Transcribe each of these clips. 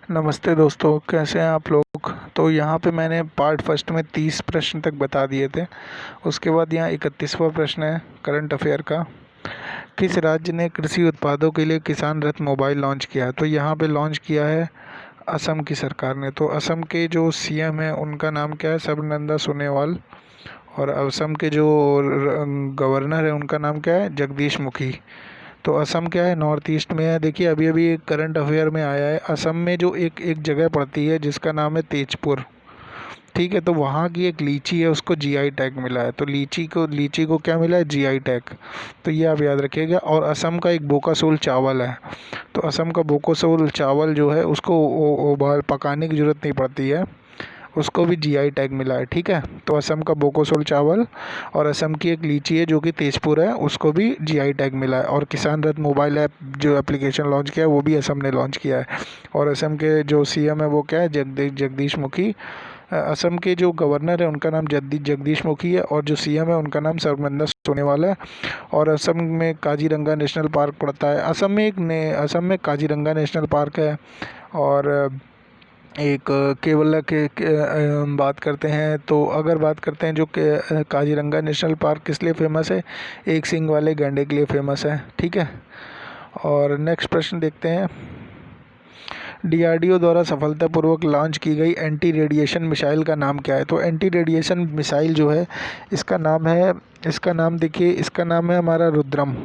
नमस्ते दोस्तों, कैसे हैं आप लोग। तो यहाँ पे मैंने पार्ट फर्स्ट में 30 प्रश्न तक बता दिए थे। उसके बाद यहाँ 31वां प्रश्न है करंट अफेयर का। किस राज्य ने कृषि उत्पादों के लिए किसान रथ मोबाइल लॉन्च किया है? तो यहाँ पे लॉन्च किया है असम की सरकार ने। तो असम के जो सीएम है उनका नाम क्या है? सर्बानंद सोनोवाल। और असम के जो गवर्नर है उनका नाम क्या है? जगदीश मुखी। तो असम क्या है? नॉर्थ ईस्ट में है। देखिए अभी अभी एक करंट अफेयर में आया है, असम में जो एक एक जगह पड़ती है जिसका नाम है तेजपुर। ठीक है, तो वहाँ की एक लीची है, उसको जीआई टैग मिला है। तो लीची को क्या मिला है? GI tag. तो ये आप याद रखिएगा। और असम का एक बोकासोल चावल है। तो असम का बोकासोल चावल जो है उसको उबाल पकाने की ज़रूरत नहीं पड़ती है, उसको भी जीआई टैग मिला है। ठीक है, तो असम का बोकोसोल चावल और असम की एक लीची है जो कि तेजपुर है, उसको भी जीआई टैग मिला है। और किसान रथ मोबाइल ऐप जो एप्लीकेशन लॉन्च किया है वो भी असम ने लॉन्च किया है। और असम के जो सीएम है वो क्या है? जगदीश मुखी। असम के जो गवर्नर है उनका नाम जगदीश मुखी है, और जो सीएम है उनका नाम सर्बानंद सोनोवाल है। और असम में काजीरंगा नेशनल पार्क पड़ता है। असम में काजीरंगा नेशनल पार्क है। और एक केवल बात करते हैं, तो अगर बात करते हैं जो काजीरंगा नेशनल पार्क किस लिए फेमस है? एक सींग वाले गैंडे के लिए फेमस है। ठीक है, और नेक्स्ट प्रश्न देखते हैं। डीआरडीओ द्वारा सफलतापूर्वक लॉन्च की गई एंटी रेडिएशन मिसाइल का नाम क्या है? तो एंटी रेडिएशन मिसाइल जो है इसका नाम देखिए, इसका नाम है हमारा रुद्रम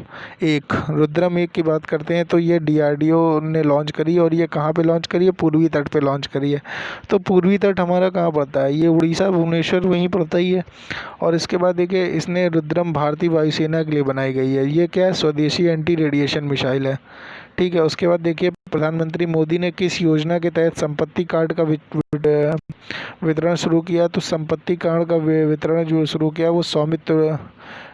1 की बात करते हैं तो ये डीआरडीओ ने लॉन्च करी, और ये कहाँ पे लॉन्च करी है? पूर्वी तट पे लॉन्च करी है। तो पूर्वी तट हमारा कहाँ पड़ता है? ये उड़ीसा, भुवनेश्वर वहीं पड़ता ही है। और इसके बाद देखिए इसने रुद्रम भारतीय वायुसेना के लिए बनाई गई है। ये क्या है? स्वदेशी एंटी रेडिएशन मिसाइल है। ठीक है, उसके बाद देखिए प्रधानमंत्री मोदी ने किस योजना के तहत संपत्ति कार्ड का वितरण शुरू किया? तो संपत्ति कार्ड का वितरण जो शुरू किया वो स्वामित्व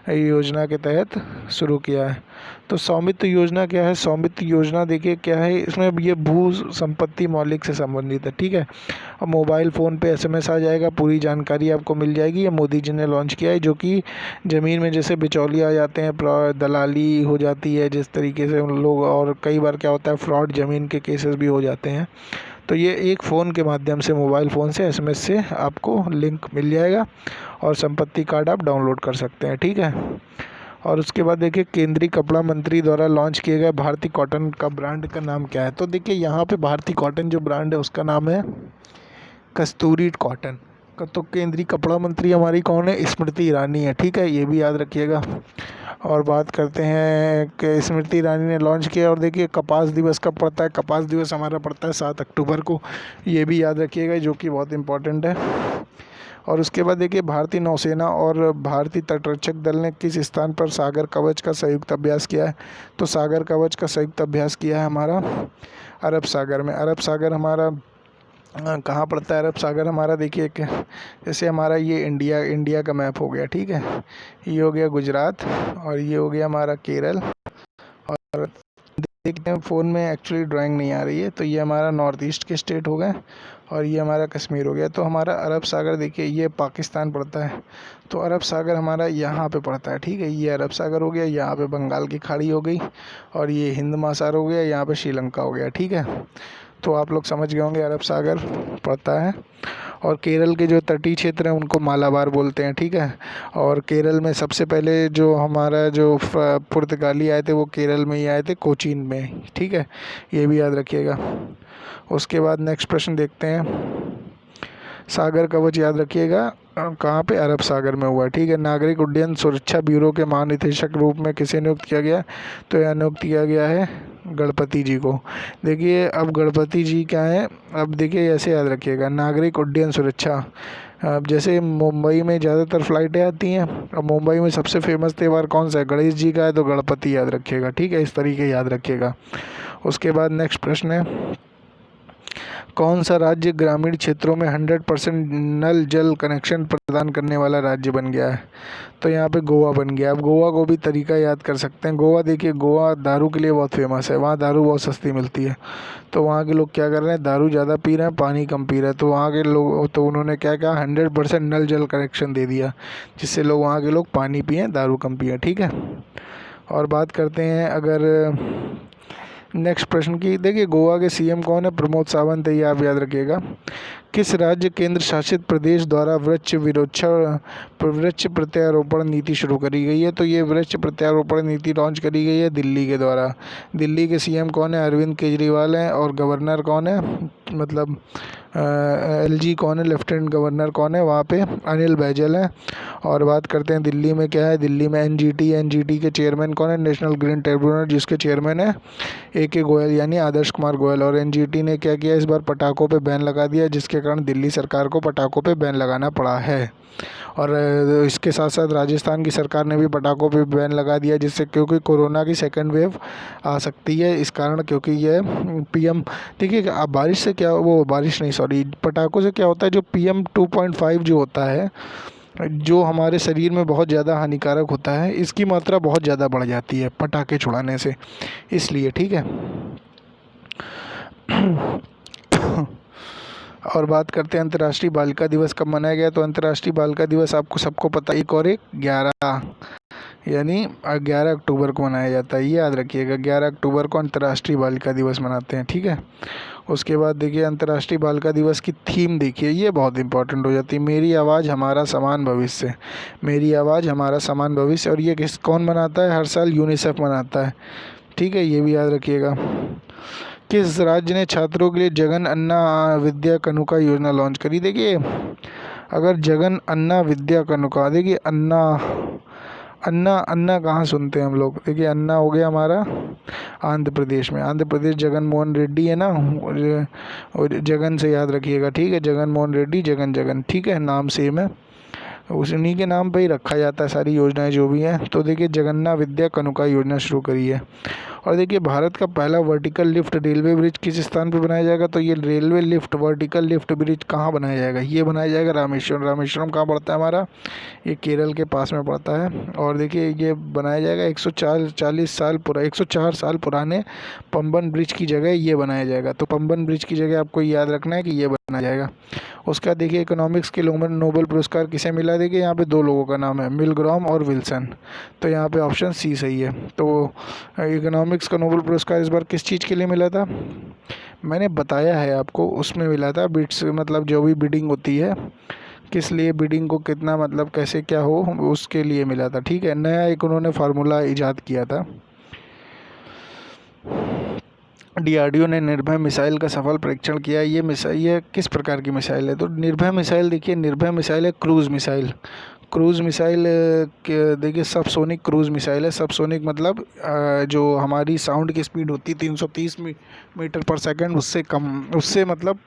योजना के तहत शुरू किया है। तो स्वामित्व योजना क्या है? स्वामित्व योजना देखिए क्या है, इसमें ये भू संपत्ति मौलिक से संबंधित है। ठीक है, अब मोबाइल फ़ोन पे एसएमएस आ जाएगा, पूरी जानकारी आपको मिल जाएगी। ये मोदी जी ने लॉन्च किया है, जो कि ज़मीन में जैसे बिचौलिया आ जाते हैं, दलाली हो जाती है जिस तरीके से उन लोग, और कई बार क्या होता है फ्रॉड ज़मीन के केसेस भी हो जाते हैं। तो ये एक फ़ोन के माध्यम से, मोबाइल फ़ोन से एसएमएस से आपको लिंक मिल जाएगा और संपत्ति कार्ड आप डाउनलोड कर सकते हैं। ठीक है, और उसके बाद देखिए केंद्रीय कपड़ा मंत्री द्वारा लॉन्च किए गए भारतीय कॉटन का ब्रांड का नाम क्या है? तो देखिए यहाँ पे भारतीय कॉटन जो ब्रांड है उसका नाम है कस्तूरी कॉटन का। तो केंद्रीय कपड़ा मंत्री हमारी कौन है? स्मृति ईरानी है। ठीक है, ये भी याद रखिएगा। और बात करते हैं कि स्मृति ईरानी ने लॉन्च किया। और देखिए कपास दिवस कब पड़ता है? कपास दिवस हमारा पड़ता है 7 अक्टूबर को। ये भी याद रखिएगा, जो कि बहुत इंपॉर्टेंट है। और उसके बाद देखिए भारतीय नौसेना और भारतीय तटरक्षक दल ने किस स्थान पर सागर कवच का संयुक्त अभ्यास किया है? तो सागर कवच का संयुक्त अभ्यास किया है हमारा अरब सागर में। अरब सागर हमारा कहाँ पड़ता है? अरब सागर हमारा देखिए जैसे हमारा ये इंडिया का मैप हो गया। ठीक है, ये हो गया गुजरात, और ये हो गया हमारा केरल। और देखते हैं फ़ोन में एक्चुअली ड्राइंग नहीं आ रही है, तो ये हमारा नॉर्थ ईस्ट के स्टेट हो गए, और ये हमारा कश्मीर हो गया। तो हमारा अरब सागर देखिए ये पाकिस्तान पड़ता है, तो अरब सागर हमारा यहाँ पे पड़ता है। ठीक है, ये अरब सागर हो गया, यहाँ पे बंगाल की खाड़ी हो गई, और ये हिंद महासागर हो गया, यहाँ पे श्रीलंका हो गया। ठीक है, तो आप लोग समझ गए होंगे अरब सागर पड़ता है। और केरल के जो तटीय क्षेत्र हैं उनको मालाबार बोलते हैं। ठीक है, और केरल में सबसे पहले जो हमारा जो पुर्तगाली आए थे वो केरल में ही आए थे, कोचीन में। ठीक है, ये भी याद रखिएगा। उसके बाद नेक्स्ट प्रश्न देखते हैं। सागर कवच याद रखिएगा कहाँ पे? अरब सागर में हुआ है। ठीक है, नागरिक उड्डयन सुरक्षा ब्यूरो के महानिदेशक रूप में किसे नियुक्त किया गया? तो यह नियुक्त किया गया है गणपति जी को। देखिए अब गणपति जी क्या है? अब देखिए ऐसे याद रखिएगा, नागरिक उड्डयन सुरक्षा। अब जैसे मुंबई में ज़्यादातर फ़्लाइटें आती हैं, अब मुंबई में सबसे फेमस त्यौहार कौन सा है? गणेश जी का है, तो गणपति याद रखिएगा। ठीक है, इस तरीके याद रखिएगा। उसके बाद नेक्स्ट प्रश्न है, कौन सा राज्य ग्रामीण क्षेत्रों में 100% नल जल कनेक्शन प्रदान करने वाला राज्य बन गया है? तो यहाँ पे गोवा बन गया। अब गोवा को भी तरीका याद कर सकते हैं। गोवा देखिए, गोवा दारू के लिए बहुत फेमस है, वहाँ दारू बहुत सस्ती मिलती है। तो वहाँ के लोग क्या कर रहे हैं? दारू ज़्यादा पी रहे हैं, पानी कम पी रहे हैं। तो वहाँ के लोग, तो उन्होंने क्या कहा? 100% नल जल कनेक्शन दे दिया, जिससे लोग, वहाँ के लोग पानी पिएँ, दारू कम पिएँ। ठीक है, और बात करते हैं अगर नेक्स्ट प्रश्न की देखिए, गोवा के सीएम कौन है? प्रमोद सावंत है, ये आप याद रखिएगा। किस राज्य केंद्र शासित प्रदेश द्वारा वृक्ष प्रत्यारोपण नीति शुरू करी गई है? तो ये वृक्ष प्रत्यारोपण नीति लॉन्च करी गई है दिल्ली के द्वारा। दिल्ली के सीएम कौन है? अरविंद केजरीवाल हैं। और गवर्नर कौन है? मतलब एलजी कौन है? लेफ्टिनेंट गवर्नर कौन है वहाँ पे? अनिल बैजल है। और बात करते हैं दिल्ली में क्या है। दिल्ली में एनजीटी के चेयरमैन कौन है? नेशनल ग्रीन ट्रिब्यूनल, जिसके चेयरमैन है AK गोयल यानी आदर्श कुमार गोयल। और एनजीटी ने क्या किया, इस बार पटाखों पे बैन लगा दिया, जिसके कारण दिल्ली सरकार को पटाखों पे बैन लगाना पड़ा है। और इसके साथ साथ राजस्थान की सरकार ने भी पटाखों पे बैन लगा दिया, जिससे क्योंकि कोरोना की सेकंड वेव आ सकती है इस कारण, क्योंकि ये PM देखिए अब बारिश से क्या, वो बारिश नहीं सॉरी पटाखों से क्या होता है, जो PM 2.5 जो होता है, जो हमारे शरीर में बहुत ज़्यादा हानिकारक होता है, इसकी मात्रा बहुत ज़्यादा बढ़ जाती है पटाखे छुड़ाने से, इसलिए ठीक है। और बात करते हैं अंतर्राष्ट्रीय बालिका दिवस कब मनाया गया। तो अंतर्राष्ट्रीय बालिका दिवस आपको सबको पता है, 1 और 1 11 यानी 11 अक्टूबर को मनाया जाता है, ये याद रखिएगा। 11 अक्टूबर को अंतर्राष्ट्रीय बालिका दिवस मनाते हैं, ठीक है। उसके बाद देखिए अंतर्राष्ट्रीय बालिका दिवस की थीम देखिए, ये बहुत इंपॉर्टेंट हो जाती है। मेरी आवाज़ हमारा समान भविष्य, मेरी आवाज़ हमारा समान भविष्य। और ये कौन मनाता है? हर साल यूनिसेफ मनाता है, ठीक है, ये भी याद रखिएगा। किस राज्य ने छात्रों के लिए जगन अन्ना विद्या कानुका योजना लॉन्च करी? देखिए अगर जगन अन्ना विद्या कानुका, देखिए अन्ना अन्ना अन्ना कहाँ सुनते हैं हम लोग? देखिए अन्ना हो गया हमारा आंध्र प्रदेश में, आंध्र प्रदेश जगन मोहन रेड्डी है ना, और जगन से याद रखिएगा, ठीक है। जगन मोहन रेड्डी, जगन जगन, ठीक है, नाम सेम है, उन्हीं के नाम पे ही रखा जाता है सारी योजनाएं जो भी हैं। तो देखिए जगन्ना विद्या कानुका योजना शुरू करी है। और देखिए भारत का पहला वर्टिकल लिफ्ट रेलवे ब्रिज किस स्थान पर बनाया जाएगा? तो ये railway lift vertical lift bridge कहाँ बनाया जाएगा? ये बनाया जाएगा रामेश्वरम। रामेश्वरम कहाँ पड़ता है हमारा? ये केरल के पास में पड़ता है। और देखिए ये बनाया जाएगा 104 साल पुराने पंबन ब्रिज की जगह ये बनाया जाएगा। तो पंबन ब्रिज की जगह आपको याद रखना है कि ये बनाया जाएगा। उसका देखिए इकोनॉमिक्स के नोबेल पुरस्कार किसे मिला? देखिए यहाँ पे 2 लोगों का नाम है, मिलग्रॉम और विल्सन। तो यहाँ पे ऑप्शन C सही है। तो इकोनॉमिक्स का नोबेल पुरस्कार इस बार किस चीज़ के लिए मिला था? मैंने बताया है आपको, उसमें मिला था बिड्स, मतलब जो भी बिडिंग होती है, किस लिए बिडिंग को कितना मतलब कैसे क्या हो, उसके लिए मिला था, ठीक है। नया एक उन्होंने फार्मूला इजाद किया था। DRDO ने निर्भय मिसाइल का सफल परीक्षण किया। ये किस प्रकार की मिसाइल है? तो निर्भय मिसाइल देखिए, निर्भय मिसाइल है क्रूज़ मिसाइल। क्रूज़ मिसाइल देखिए सबसोनिक क्रूज़ मिसाइल है। सबसोनिक मतलब जो हमारी साउंड की स्पीड होती है 330 मीटर पर सेकंड, उससे कम, उससे मतलब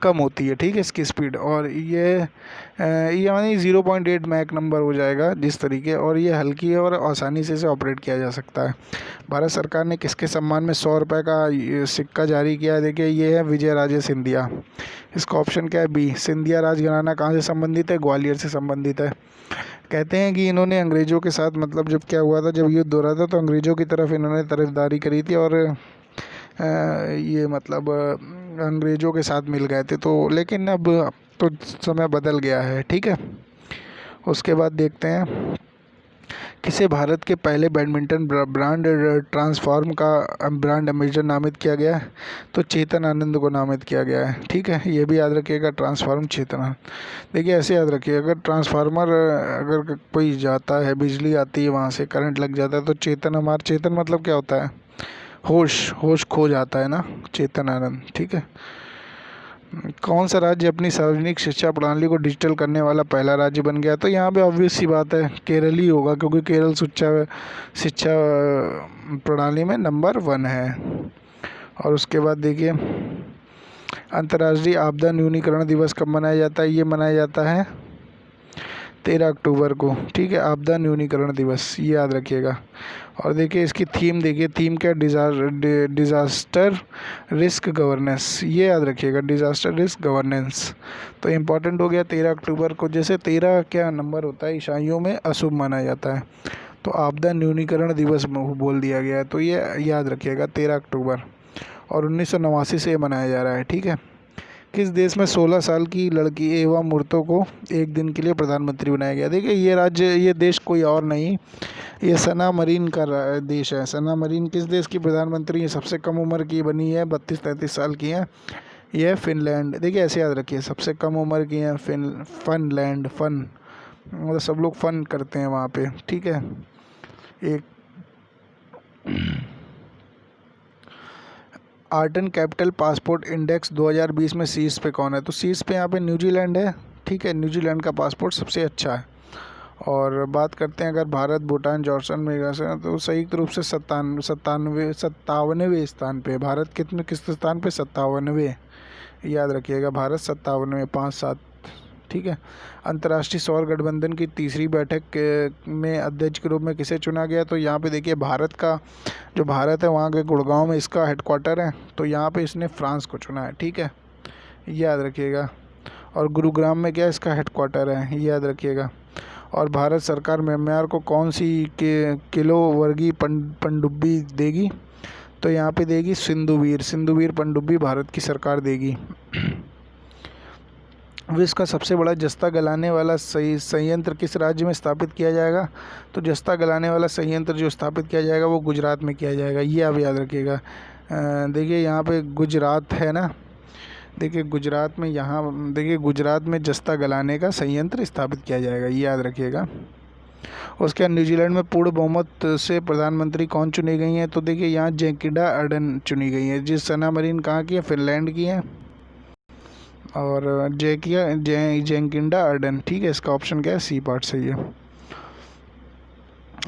कम होती है, ठीक है, इसकी स्पीड। और ये यानी 0.8 मैक नंबर हो जाएगा जिस तरीके। और ये हल्की है और आसानी से इसे ऑपरेट किया जा सकता है। भारत सरकार ने किसके सम्मान में 100 रुपये का सिक्का जारी किया? देखिए ये है विजय राजे सिंधिया। इसका ऑप्शन क्या है? B। सिंधिया राजघराना कहाँ से संबंधित है? ग्वालियर से संबंधित है। कहते हैं कि इन्होंने अंग्रेज़ों के साथ, मतलब जब क्या हुआ था, जब युद्ध हो रहा था, तो अंग्रेज़ों की तरफ इन्होंने तरफदारी करी थी और ये मतलब अंग्रेज़ों के साथ मिल गए थे। तो लेकिन अब तो समय बदल गया है, ठीक है। उसके बाद देखते हैं किसे भारत के पहले बैडमिंटन ब्रांड ट्रांसफॉर्म का ब्रांड एम्बेसडर नामित किया गया है? तो चेतन आनंद को नामित किया गया है, ठीक है, ये भी याद रखिएगा, ट्रांसफॉर्म चेतन आनंद। देखिए ऐसे याद रखिए, अगर ट्रांसफार्मर अगर कोई जाता है, बिजली आती है, वहाँ से करंट लग जाता है, तो चेतन मतलब क्या होता है? होश खो जाता है ना, चेतन आनंद, ठीक है। कौन सा राज्य अपनी सार्वजनिक शिक्षा प्रणाली को डिजिटल करने वाला पहला राज्य बन गया? तो यहाँ पे ऑब्वियस सी बात है, केरल ही होगा, क्योंकि केरल शिक्षा प्रणाली में नंबर 1 है। और उसके बाद देखिए अंतर्राष्ट्रीय आपदा न्यूनीकरण दिवस कब मनाया जाता है? ये मनाया जाता है 13 अक्टूबर को, ठीक है, आपदा न्यूनीकरण दिवस, ये याद रखिएगा। और देखिए इसकी थीम देखिए, थीम क्या? डिज़ास्टर रिस्क गवर्नेंस, ये याद रखिएगा, डिज़ास्टर रिस्क गवर्नेंस। तो इम्पॉर्टेंट हो गया 13 अक्टूबर को। जैसे 13 क्या नंबर होता है, ईसाइयों में अशुभ माना जाता है, तो आपदा न्यूनीकरण दिवस बोल दिया गया है, तो ये याद रखिएगा 13 अक्टूबर। और 1989 से ये मनाया जा रहा है, ठीक है। किस देश में 16 साल की लड़की एवा मूर्तो को एक दिन के लिए प्रधानमंत्री बनाया गया? देखिए ये देश कोई और नहीं, ये सना मरीन का देश है। सना मरीन किस देश की प्रधानमंत्री है? सबसे कम उम्र की बनी है, 32-33 साल की है। ये है फिनलैंड। देखिए ऐसे याद रखिए, सबसे कम उम्र की है फिनलैंड। फन मतलब सब लोग फन करते हैं वहाँ पे, ठीक है। एक आर्टन कैपिटल पासपोर्ट इंडेक्स 2020 में शीर्ष पे कौन है? तो शीर्ष पे यहाँ पे न्यूजीलैंड है, ठीक है। न्यूजीलैंड का पासपोर्ट सबसे अच्छा है। और बात करते हैं अगर भारत, भूटान, जॉर्डन में, तो संयुक्त रूप से 57वें स्थान पे। भारत किस स्थान पे? 57वें, याद रखिएगा। भारत 57वें, 5-7, ठीक है। अंतर्राष्ट्रीय सौर गठबंधन की तीसरी बैठक में अध्यक्ष के रूप में किसे चुना गया? तो यहाँ पे देखिए भारत है वहाँ के गुड़गांव में इसका हेडक्वार्टर है, तो यहाँ पे इसने फ्रांस को चुना है, ठीक है, याद रखिएगा। और गुरुग्राम में क्या इसका हेडक्वार्टर है, ये याद रखिएगा। और भारत सरकार म्यांमार को कौन सी किलो वर्गीय पनडुब्बी देगी? तो यहाँ पे देगी सिंधुवीर पनडुब्बी भारत की सरकार देगी। विश्व का सबसे बड़ा जस्ता गलाने वाला संयंत्र किस राज्य में स्थापित किया जाएगा? तो जस्ता गलाने वाला संयंत्र जो स्थापित किया जाएगा वो गुजरात में किया जाएगा, ये आप याद रखिएगा। देखिए यहाँ पे गुजरात है ना, देखिए गुजरात में जस्ता गलाने का संयंत्र स्थापित किया जाएगा, ये याद रखिएगा। उसके बाद न्यूजीलैंड में पूर्ण बहुमत से प्रधानमंत्री कौन चुनी गई हैं? तो देखिए यहाँ जैकिंडा अर्डन चुनी गई है। जिस सना मरीन कहाँ की है? फिनलैंड की है। और जैकिंडा अर्डन, ठीक है। इसका ऑप्शन क्या है? सी पार्ट सही है।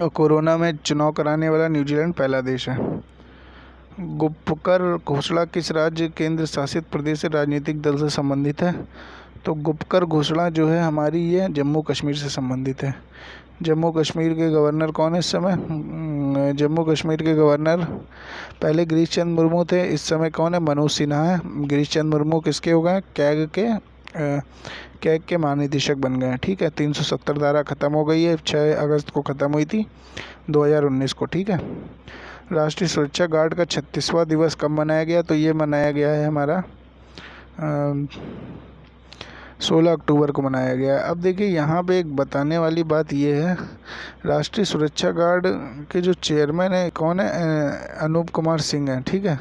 और कोरोना में चुनाव कराने वाला न्यूजीलैंड पहला देश है। गुपकर घोषणा किस राज्य केंद्र शासित प्रदेश से राजनीतिक दल से संबंधित है? तो गुपकर घोषणा जो है हमारी, ये जम्मू कश्मीर से संबंधित है। जम्मू कश्मीर के गवर्नर कौन है इस समय? जम्मू कश्मीर के गवर्नर पहले गिरीश चंद्र मुर्मू थे, इस समय कौन है? मनोज सिन्हा है। गिरीश चंद्र मुर्मू किसके हो गए? कैग के महानिदेशक बन गए हैं, ठीक है। 370 धारा खत्म हो गई है, 6 अगस्त को ख़त्म हुई थी 2019 को, ठीक है। राष्ट्रीय सुरक्षा गार्ड का 36वां दिवस कब मनाया गया? तो ये मनाया गया है हमारा 16 अक्टूबर को मनाया गया है। अब देखिए यहाँ पे एक बताने वाली बात ये है, राष्ट्रीय सुरक्षा गार्ड के जो चेयरमैन है कौन है? अनूप कुमार सिंह हैं, ठीक है।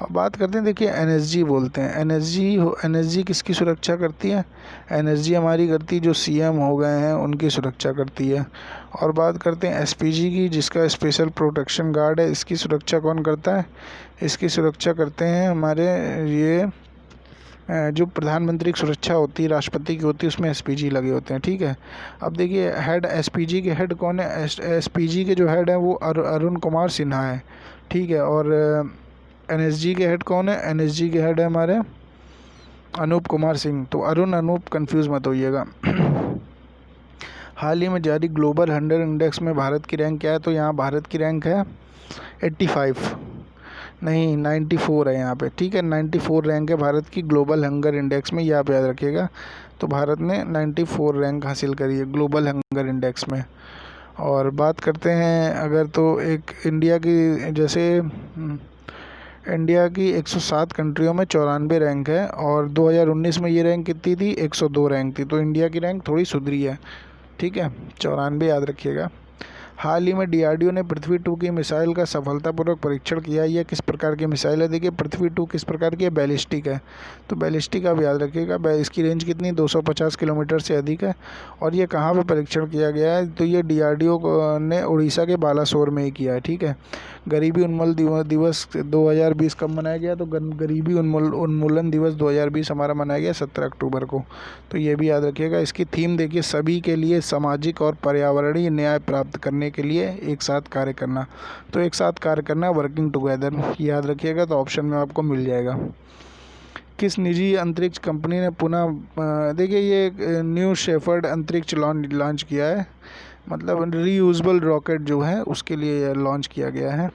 अब बात करते हैं, देखिए एनएसजी बोलते हैं। एनएसजी किसकी सुरक्षा करती है? एनएसजी हमारी करती, जो सीएम हो गए हैं उनकी सुरक्षा करती है। और बात करते हैं एसपीजी की, जिसका स्पेशल प्रोटेक्शन गार्ड है, इसकी सुरक्षा कौन करता है? इसकी सुरक्षा करते हैं हमारे ये जो प्रधानमंत्री की सुरक्षा होती है, राष्ट्रपति की होती है, उसमें एसपीजी लगे होते हैं, ठीक है। अब देखिए हेड, एसपीजी के हेड कौन है? एसपीजी के जो हेड है वो अरुण कुमार सिन्हा है, ठीक है। और एनएसजी के हेड कौन है? एनएसजी के हेड है हमारे अनूप कुमार सिंह। तो अनूप कंफ्यूज मत होइएगा। हाल ही में जारी ग्लोबल 100 इंडेक्स में भारत की रैंक क्या है? तो यहाँ भारत की रैंक है 85, नहीं 94 है यहाँ पे, ठीक है। 94 रैंक है भारत की ग्लोबल हंगर इंडेक्स में, ये आप याद रखिएगा। तो भारत ने 94 रैंक हासिल करी है ग्लोबल हंगर इंडेक्स में। और बात करते हैं अगर, तो एक इंडिया की, जैसे इंडिया की 107 कंट्रियों में 94 रैंक है, और 2019 में ये रैंक कितनी थी? 102 रैंक थी। तो इंडिया की रैंक थोड़ी सुधरी है, ठीक है। 94 याद रखिएगा। हाल ही में डीआरडीओ ने पृथ्वी-2 की मिसाइल का सफलतापूर्वक परीक्षण किया। यह किस प्रकार की मिसाइल है? देखिए पृथ्वी-2 किस प्रकार की है? बैलिस्टिक है। तो बैलिस्टिक आप याद रखिएगा। इसकी रेंज कितनी? 250 किलोमीटर से अधिक है। और ये कहाँ पे परीक्षण किया गया है? तो ये डीआरडीओ ने उड़ीसा के बालासोर में ही किया है, ठीक है। गरीबी उन्मूलन दिवस 2020 कब मनाया गया? तो गरीबी उन्मूलन दिवस 2020 हमारा मनाया गया 17 अक्टूबर को। तो ये भी याद रखिएगा। इसकी थीम देखिए, सभी के लिए सामाजिक और पर्यावरणीय न्याय प्राप्त करने के लिए एक साथ कार्य करना। तो एक साथ कार्य करना, वर्किंग टुगेदर, याद रखिएगा। तो ऑप्शन में आपको मिल जाएगा। किस निजी अंतरिक्ष कंपनी ने पुनः, देखिए ये एक न्यू शेफर्ड अंतरिक्ष लॉन्च किया है, मतलब रीयूजेबल रॉकेट जो है उसके लिए लॉन्च किया गया है,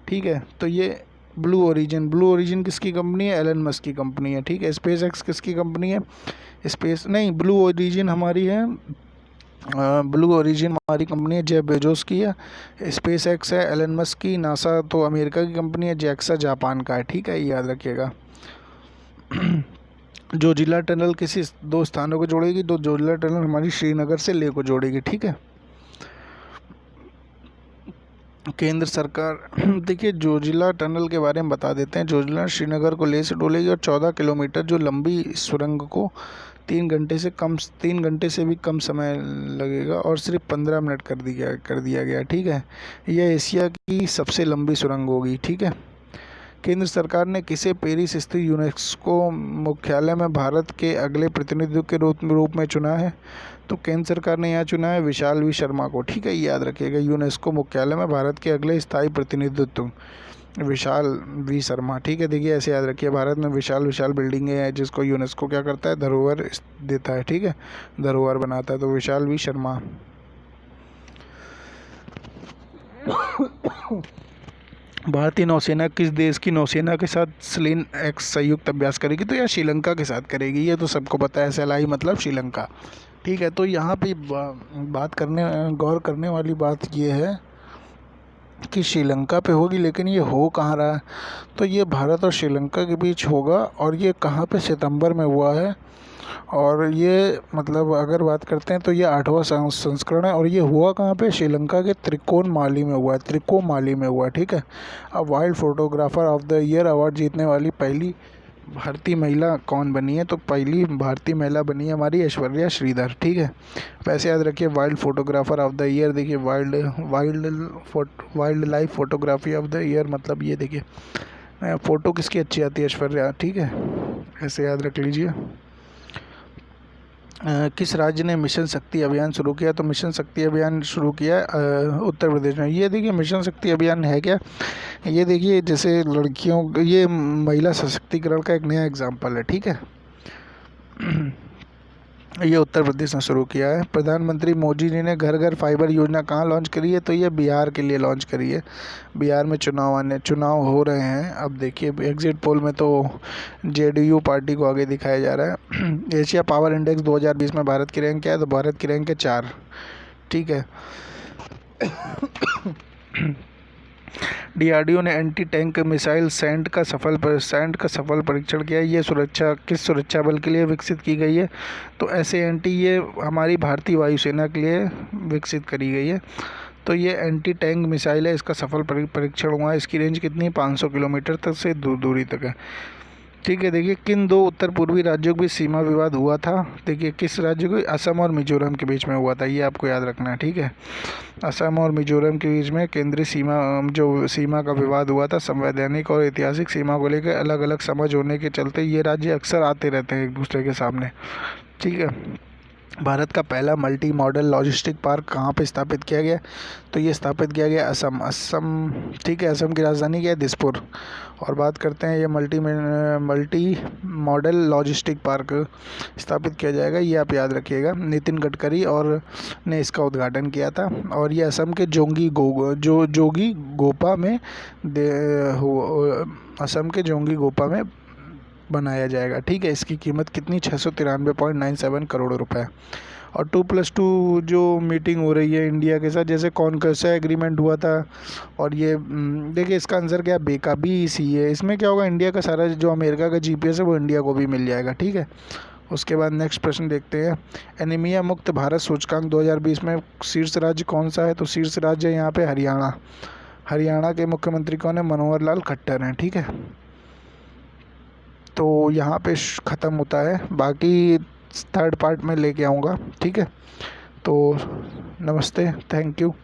ठीक है। तो ये ब्लू ओरिजिन किसकी कंपनी है? एलन मस्क की कंपनी है, ठीक है। स्पेस एक्स किसकी कंपनी है? ब्लू ओरिजिन हमारी है, ब्लू ओरिजिन हमारी कंपनी है, जेफ बेजोस की है। स्पेस एक्स है एलन मस्क की। नासा तो अमेरिका की कंपनी है, जैक्सा जापान का है, ठीक है, ये याद रखिएगा। जोजिला टनल किसी दो स्थानों को जोड़ेगी, तो जोजिला टनल हमारी श्रीनगर से लेह को जोड़ेगी। ठीक है, केंद्र सरकार देखिए जोजिला टनल के बारे में बता देते हैं। जोजिला श्रीनगर को लेह से जोड़ेगी और 14 किलोमीटर जो लंबी सुरंग को 3 घंटे से भी कम समय लगेगा और सिर्फ 15 मिनट कर दिया गया। ठीक है, यह एशिया की सबसे लंबी सुरंग होगी। ठीक है, केंद्र सरकार ने किसे पेरिस स्थित यूनेस्को मुख्यालय में भारत के अगले प्रतिनिधि के रूप में चुना है? तो केंद्र सरकार ने यहाँ चुना है विशाल वी शर्मा को। ठीक है, याद रखिएगा, यूनेस्को मुख्यालय में भारत के अगले स्थायी प्रतिनिधित्व विशाल वी शर्मा। ठीक है, देखिए ऐसे याद रखिए, भारत में विशाल विशाल बिल्डिंगें हैं जिसको यूनेस्को क्या करता है, धरोहर देता है। ठीक है, धरोहर बनाता है, तो विशाल वी शर्मा। भारतीय नौसेना किस देश की नौसेना के साथ स्लिन एक्स संयुक्त अभ्यास करेगी? तो यह श्रीलंका के साथ करेगी, ये तो सबको पता है, SLI मतलब श्रीलंका। ठीक है, तो यहाँ पे गौर करने वाली बात ये है कि श्रीलंका पे होगी, लेकिन ये हो कहाँ रहा है? तो ये भारत और श्रीलंका के बीच होगा, और ये कहाँ पे, सितंबर में हुआ है। और ये मतलब अगर बात करते हैं तो ये 8वां संस्करण है, और ये हुआ कहाँ पे, श्रीलंका के त्रिकोमाली में हुआ है, त्रिकोमाली में हुआ है। ठीक है, अब wild photographer of the year award जीतने वाली पहली भारतीय महिला कौन बनी है? तो पहली भारतीय महिला बनी है हमारी ऐश्वर्या श्रीधर। ठीक है, वैसे याद रखिए wild photographer of the year, देखिए wildlife photography of the year, मतलब ये देखिए फ़ोटो किसकी अच्छी आती है, ऐश्वर्या। ठीक है, ऐसे याद रख लीजिए। किस राज्य ने मिशन शक्ति अभियान शुरू किया? तो मिशन शक्ति अभियान शुरू किया उत्तर प्रदेश में। ये देखिए मिशन शक्ति अभियान है क्या, ये देखिए जैसे लड़कियों, ये महिला सशक्तिकरण का एक नया एग्जाम्पल है। ठीक है, ये उत्तर प्रदेश ने शुरू किया है। प्रधानमंत्री मोदी जी ने घर घर फाइबर योजना कहाँ लॉन्च करी है? तो ये बिहार के लिए लॉन्च करी है। बिहार में चुनाव हो रहे हैं। अब देखिए एग्जिट पोल में तो JDU पार्टी को आगे दिखाया जा रहा है। एशिया पावर इंडेक्स 2020 में भारत की रैंक क्या है? तो भारत की रैंक है 4। ठीक है, DRDO ने एंटी टैंक मिसाइल सैंड का सफल परीक्षण किया है। ये सुरक्षा किस सुरक्षा बल के लिए विकसित की गई है? तो SANT ये हमारी भारतीय वायुसेना के लिए विकसित करी गई है। तो ये एंटी टैंक मिसाइल है, इसका सफल परीक्षण हुआ है। इसकी रेंज कितनी है? 500 किलोमीटर तक से दूरी तक है। ठीक है, देखिए किन दो उत्तर पूर्वी राज्यों के बीच सीमा विवाद हुआ था? देखिए किस राज्य को? असम और मिजोरम के बीच में हुआ था, ये आपको याद रखना है। ठीक है, असम और मिजोरम के बीच में केंद्रीय सीमा का विवाद हुआ था। संवैधानिक और ऐतिहासिक सीमा को लेकर अलग अलग समझ होने के चलते ये राज्य अक्सर आते रहते हैं एक दूसरे के सामने। ठीक है, भारत का पहला मल्टी मॉडल लॉजिस्टिक पार्क कहाँ पे स्थापित किया गया? तो ये स्थापित किया गया असम। ठीक है, असम की राजधानी क्या है? दिसपुर। और बात करते हैं ये मल्टी मॉडल लॉजिस्टिक पार्क स्थापित किया जाएगा, ये आप याद रखिएगा। नितिन गडकरी और ने इसका उद्घाटन किया था, और ये असम के जोगी गोपा में असम के जोंगी गोपा में बनाया जाएगा। ठीक है, इसकी कीमत कितनी? 693.97 करोड़ रुपए। और 2+2 जो मीटिंग हो रही है इंडिया के साथ, जैसे कौन कैसा एग्रीमेंट हुआ था, और ये देखिए इसका आंसर क्या है? BCE है। इसमें क्या होगा, इंडिया का सारा जो अमेरिका का GPS है वो इंडिया को भी मिल जाएगा। ठीक है, उसके बाद नेक्स्ट प्रश्न देखते हैं। एनीमिया मुक्त भारत सूचकांक 2020 में शीर्ष राज्य कौन सा है? तो शीर्ष राज्य यहाँ पे हरियाणा। हरियाणा के मुख्यमंत्री कौन है? मनोहर लाल खट्टर हैं। ठीक है, तो यहाँ पे ख़त्म होता है, बाकी थर्ड पार्ट में लेके आऊँगा। ठीक है, तो नमस्ते, थैंक यू।